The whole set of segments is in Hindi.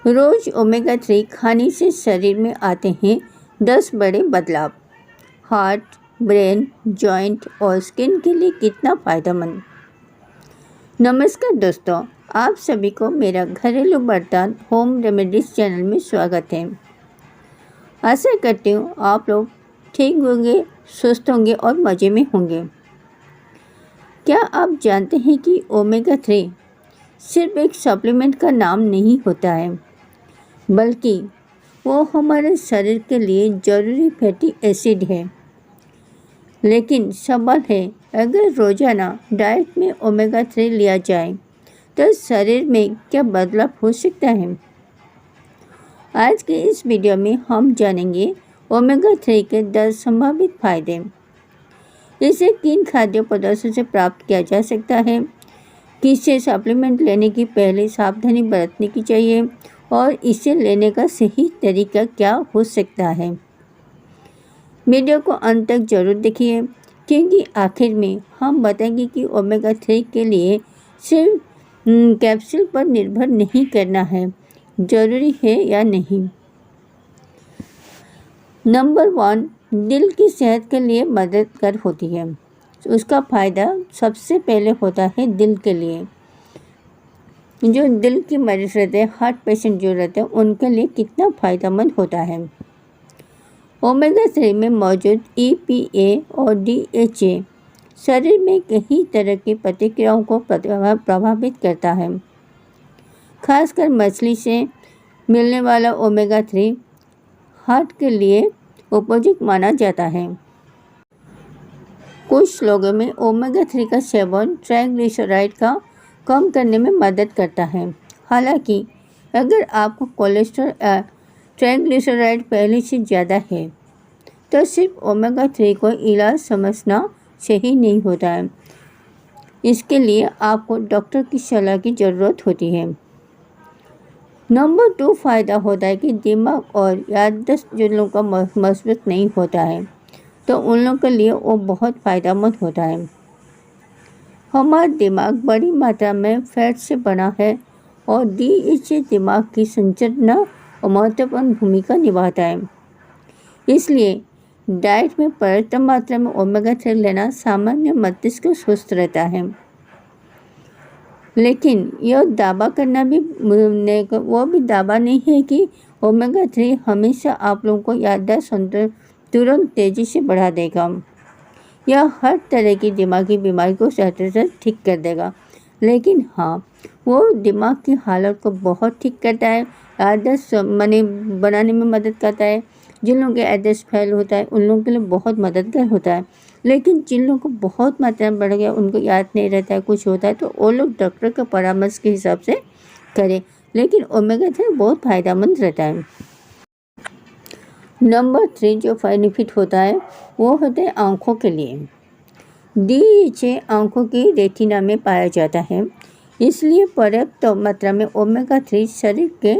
रोज ओमेगा 3 खाने से शरीर में आते हैं 10 बड़े बदलाव। हार्ट, ब्रेन, जॉइंट और स्किन के लिए कितना फ़ायदेमंद। नमस्कार दोस्तों, आप सभी को मेरा घरेलू बर्तन होम रेमेडीज़ चैनल में स्वागत है। आशा करती हूँ आप लोग ठीक होंगे, स्वस्थ होंगे और मज़े में होंगे। क्या आप जानते हैं कि ओमेगा 3 सिर्फ एक सप्लीमेंट का नाम नहीं होता है, बल्कि वो हमारे शरीर के लिए ज़रूरी फैटी एसिड है। लेकिन सवाल है, अगर रोज़ाना डाइट में ओमेगा 3 लिया जाए तो शरीर में क्या बदलाव हो सकता है। आज के इस वीडियो में हम जानेंगे ओमेगा 3 के 10 संभावित फायदे, इसे किन खाद्य पदार्थों से प्राप्त किया जा सकता है, किससे सप्लीमेंट लेने की पहले सावधानी बरतने की चाहिए और इसे लेने का सही तरीका क्या हो सकता है। वीडियो को अंत तक जरूर देखिए, क्योंकि आखिर में हम बताएंगे कि ओमेगा 3 के लिए सिर्फ कैप्सूल पर निर्भर नहीं करना है, जरूरी है या नहीं। नंबर 1, दिल की सेहत के लिए मददगार होती है। उसका फ़ायदा सबसे पहले होता है दिल के लिए। जो दिल की मरीज रहते हैं, हार्ट पेशेंट जो रहते हैं, उनके लिए कितना फ़ायदेमंद होता है। ओमेगा 3 में मौजूद EPA और DHA शरीर में कई तरह की प्रतिक्रियाओं को प्रभावित करता है। खासकर मछली से मिलने वाला ओमेगा 3 हार्ट के लिए उपयुक्त माना जाता है। कुछ लोगों में ओमेगा 3 का सेवन ट्राइग्लिसराइड का कम करने में मदद करता है। हालांकि अगर आपको कोलेस्ट्रॉल ट्राइग्लिसराइड पहले से ज़्यादा है तो सिर्फ ओमेगा 3 को इलाज समझना सही नहीं होता है। इसके लिए आपको डॉक्टर की सलाह की ज़रूरत होती है। नंबर 2 फ़ायदा होता है कि दिमाग और याददाश्त जो लोगों का मजबूत नहीं होता है, तो उन लोगों के लिए वो बहुत फ़ायदेमंद होता है। हमारा दिमाग बड़ी मात्रा में फैट से बना है और DHA दिमाग की संरचना और महत्वपूर्ण भूमिका निभाता है। इसलिए डाइट में पर्याप्त मात्रा में ओमेगा 3 लेना सामान्य मस्तिष्क को स्वस्थ रहता है। लेकिन यह दावा करना भी वो भी दावा नहीं है कि ओमेगा 3 हमेशा आप लोगों को याददाश्त तुरंत तेज़ी से बढ़ा देगा। यह हर तरह की दिमागी बीमारी को सहजता ठीक कर देगा, लेकिन हाँ, वो दिमाग की हालत को बहुत ठीक करता है, याददाश्त बनाने में मदद करता है। जिन लोगों के याददाश्त फेल होता है उन लोगों के लिए बहुत मददगार होता है। लेकिन जिन लोगों को बहुत मात्रा में बढ़ गया, उनको याद नहीं रहता है, कुछ होता है, तो वो लोग डॉक्टर का परामर्श के हिसाब से करें। लेकिन ओमेगा 3 बहुत फ़ायदेमंद रहता है। नंबर 3 जो बेनिफिट होता है वो होता है आँखों के लिए। DHA आँखों की रेटिना में पाया जाता है, इसलिए पर्याप्त मात्रा में ओमेगा 3 शरीर के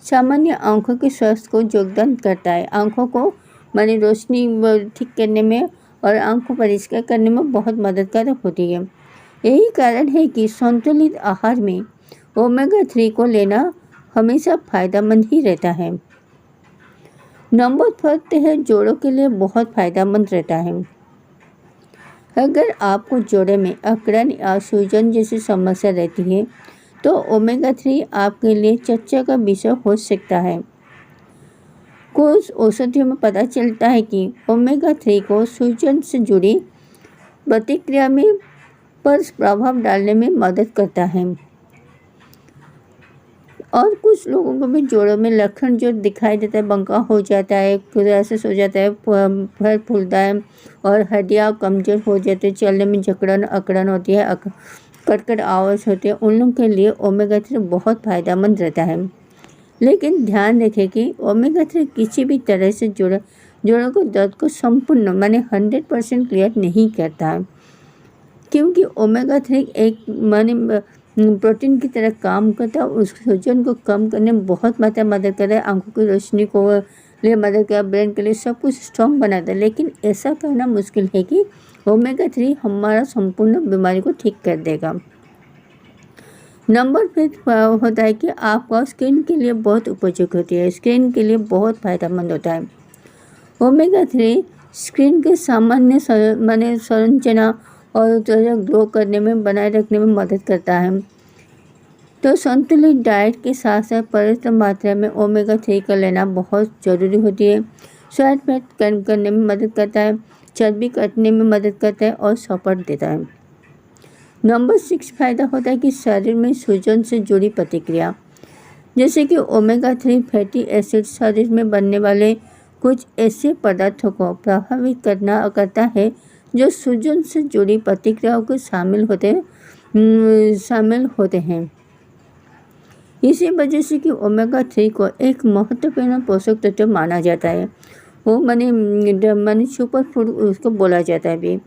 सामान्य आँखों के स्वास्थ्य को योगदान करता है। आँखों को रोशनी ठीक करने में और आँखों परिष्कार करने में बहुत मददगार होती है। यही कारण है कि संतुलित आहार में ओमेगा 3 को लेना हमेशा फ़ायदेमंद ही रहता है। नंबर 4 है जोड़ों के लिए बहुत फ़ायदेमंद रहता है। अगर आपको जोड़े में अकड़न या सूजन जैसी समस्या रहती है तो ओमेगा 3 आपके लिए चर्चा का विषय हो सकता है। कुछ औषधियों में पता चलता है कि ओमेगा 3 को सूजन से जुड़ी प्रतिक्रिया में पर प्रभाव डालने में मदद करता है। और कुछ लोगों को भी जोड़ों में लक्षण जो दिखाई देता है, बंका हो जाता है, क्राइसिस हो जाता है, पैर फूलता है और हड्डियाँ कमज़ोर हो जाती है, चलने में जकड़न अकड़न होती है, कटकट आवाज़ होती है, उन लोगों के लिए ओमेगा 3 बहुत फ़ायदेमंद रहता है। लेकिन ध्यान रखें कि ओमेगा 3 किसी भी तरह से जोड़ों को दर्द को संपूर्ण 100% क्लियर नहीं करता है, क्योंकि ओमेगा 3 एक प्रोटीन की तरह काम करता है। उस सूजन को कम करने में बहुत मात्रा मदद करता है, आंखों की रोशनी को लिए मदद करता है, ब्रेन के लिए सब कुछ स्ट्रॉन्ग बनाता है। लेकिन ऐसा करना मुश्किल है कि ओमेगा 3 हमारा संपूर्ण बीमारी को ठीक कर देगा। नंबर 5 होता है कि आपका स्किन के लिए बहुत उपयोगी होती है, स्किन के लिए बहुत फायदेमंद होता है। ओमेगा 3 स्किन के सामान्य संरचना और त्वचा ग्लो करने में बनाए रखने में मदद करता है। तो संतुलित डाइट के साथ साथ पर्याप्त मात्रा में ओमेगा 3 का लेना बहुत ज़रूरी होती है। स्वाद फैट कम करने में मदद करता है, चर्बी काटने में मदद करता है और सपोर्ट देता है। नंबर 6 फायदा होता है कि शरीर में सूजन से जुड़ी प्रतिक्रिया, जैसे कि ओमेगा 3 फैटी एसिड शरीर में बनने वाले कुछ ऐसे पदार्थों को प्रभावित करता है जो सूजन से जुड़ी प्रतिक्रियाओं के शामिल होते हैं। इसी वजह से कि ओमेगा 3 को एक महत्वपूर्ण पोषक तत्व माना जाता है। वो माने सुपर फूड उसको बोला जाता है भी।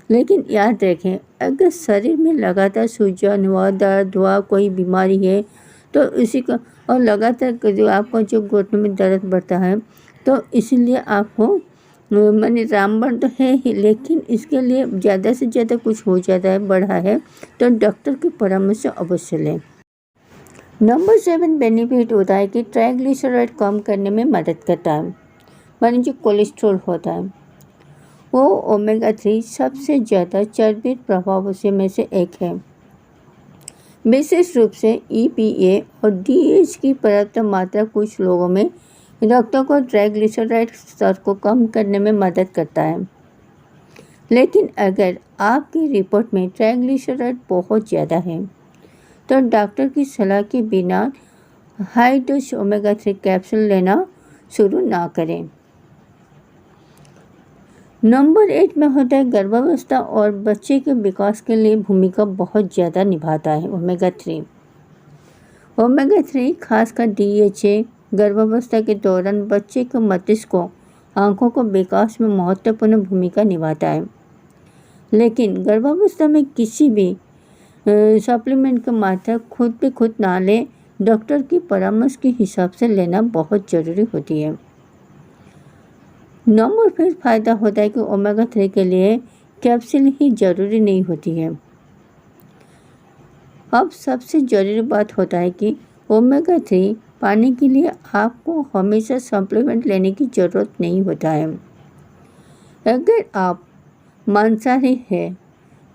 लेकिन याद रखें, अगर शरीर में लगातार सूजन हुआ, दर्द हुआ, कोई बीमारी है तो इसी का और लगातार जो आपका जो घुटने में दर्द बढ़ता है तो इसीलिए आपको रामबाण तो है ही, लेकिन इसके लिए ज़्यादा से ज़्यादा कुछ हो जाता है, बढ़ा है तो डॉक्टर की परामर्श अवश्य लें। नंबर 7 बेनिफिट होता है कि ट्राइग्लिसराइड कम करने में मदद करता है। माने जो कोलेस्ट्रॉल होता है वो ओमेगा 3 सबसे ज़्यादा चर्बी प्रभाव में से एक है। विशेष रूप से EPA और DH की पर्याप्त मात्रा कुछ लोगों में रक्त को ट्राइग्लिसराइड स्तर को कम करने में मदद करता है। लेकिन अगर आपकी रिपोर्ट में ट्राइग्लिसराइड बहुत ज़्यादा है तो डॉक्टर की सलाह के बिना हाई डोज ओमेगा 3 कैप्सूल लेना शुरू ना करें। नंबर 8 में होता है गर्भावस्था और बच्चे के विकास के लिए भूमिका बहुत ज़्यादा निभाता है ओमेगा 3। ओमेगा 3 खासकर DHA गर्भावस्था के दौरान बच्चे के मस्तिष्क को, आँखों को विकास में महत्वपूर्ण भूमिका निभाता है। लेकिन गर्भावस्था में किसी भी सप्लीमेंट की मात्रा खुद पे खुद ना लें, डॉक्टर की परामर्श के हिसाब से लेना बहुत ज़रूरी होती है। नंबर 5 फायदा होता है कि ओमेगा 3 के लिए कैप्सूल ही ज़रूरी नहीं होती है। अब सबसे ज़रूरी बात होता है कि ओमेगा 3 पाने के लिए आपको हमेशा सप्लीमेंट लेने की ज़रूरत नहीं होता है। अगर आप मांसाहारी है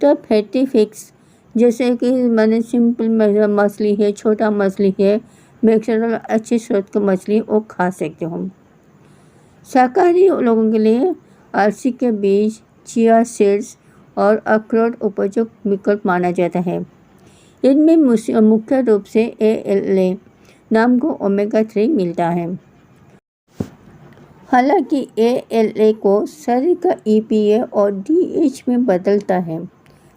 तो फैटी फिश जैसे कि सिंपल मछली है, छोटा मछली है, मिक्सर अच्छे स्रोत की मछली वो खा सकते हो। शाकाहारी लोगों के लिए अलसी के बीज, चिया सीड्स और अखरोट उपयुक्त विकल्प माना जाता है। इनमें मुख्य रूप से ALA नाम को ओमेगा 3 मिलता है। हालांकि ALA को शरीर का EPA और DH में बदलता है,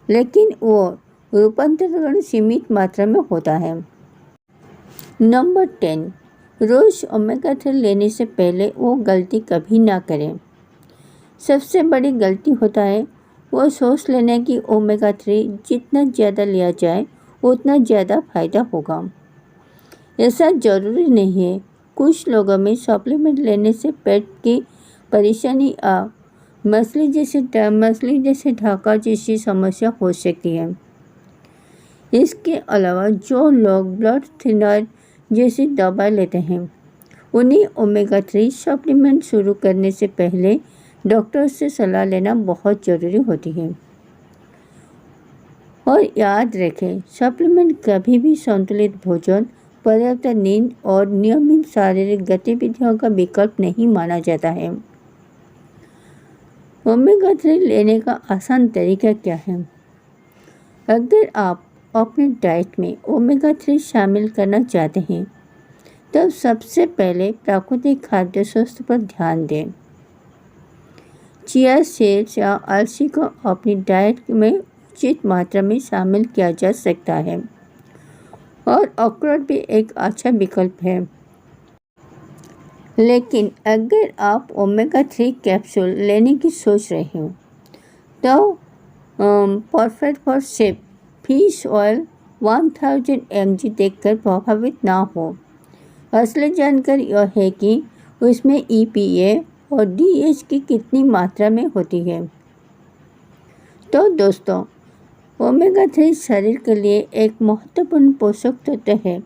लेकिन वो रूपांतरण सीमित मात्रा में होता है। नंबर 10 रोज़ ओमेगा 3 लेने से पहले वो गलती कभी ना करें। सबसे बड़ी गलती होता है वो सोच लेना कि ओमेगा 3 जितना ज़्यादा लिया जाए उतना ज़्यादा फायदा होगा। ऐसा ज़रूरी नहीं है। कुछ लोगों में सप्लीमेंट लेने से पेट की परेशानी मछली जैसे ढाका जैसी समस्या हो सकती है। इसके अलावा जो लोग ब्लड थिनर जैसी दवा लेते हैं उन्हें ओमेगा 3 सप्लीमेंट शुरू करने से पहले डॉक्टर से सलाह लेना बहुत ज़रूरी होती है। और याद रखें, सप्लीमेंट कभी भी संतुलित भोजन, पर्याप्त नींद और नियमित शारीरिक गतिविधियों का विकल्प नहीं माना जाता है। ओमेगा 3 लेने का आसान तरीका क्या है? अगर आप अपने डाइट में ओमेगा 3 शामिल करना चाहते हैं तब सबसे पहले प्राकृतिक खाद्य स्वस्थ पर ध्यान दें। चिया सीड्स या अलसी को अपनी डाइट में उचित मात्रा में शामिल किया जा सकता है और अखरोट भी एक अच्छा विकल्प है। लेकिन अगर आप ओमेगा 3 कैप्सूल लेने की सोच रहे हो तो perfect for shape fish oil 1000 mg देखकर प्रभावित ना हो। असली जानकारी यह है कि उसमें EPA और DH की कितनी मात्रा में होती है। तो दोस्तों, ओमेगा 3 शरीर के लिए एक महत्वपूर्ण पोषक तत्व है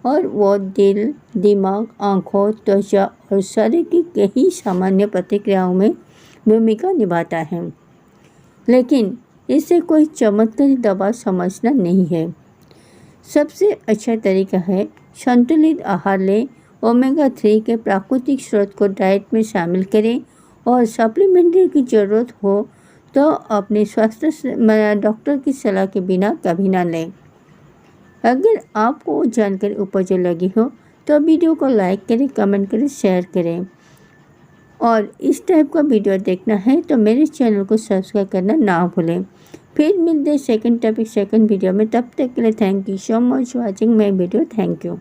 और वो दिल, दिमाग, आँखों, त्वचा और शरीर की कई सामान्य प्रतिक्रियाओं में भूमिका निभाता है। लेकिन इसे कोई चमत्कारी दवा समझना नहीं है। सबसे अच्छा तरीका है संतुलित आहार लें, ओमेगा 3 के प्राकृतिक स्रोत को डाइट में शामिल करें और सप्लीमेंट्री की ज़रूरत हो तो अपने डॉक्टर की सलाह के बिना कभी ना लें। अगर आपको जानकारी उपयोगी लगी हो तो वीडियो को लाइक करें, कमेंट करें, शेयर करें और इस टाइप का वीडियो देखना है तो मेरे चैनल को सब्सक्राइब करना ना भूलें। फिर मिलते हैं सेकंड टॉपिक सेकंड वीडियो में। तब तक के लिए thank you so much watching my video. Thank you.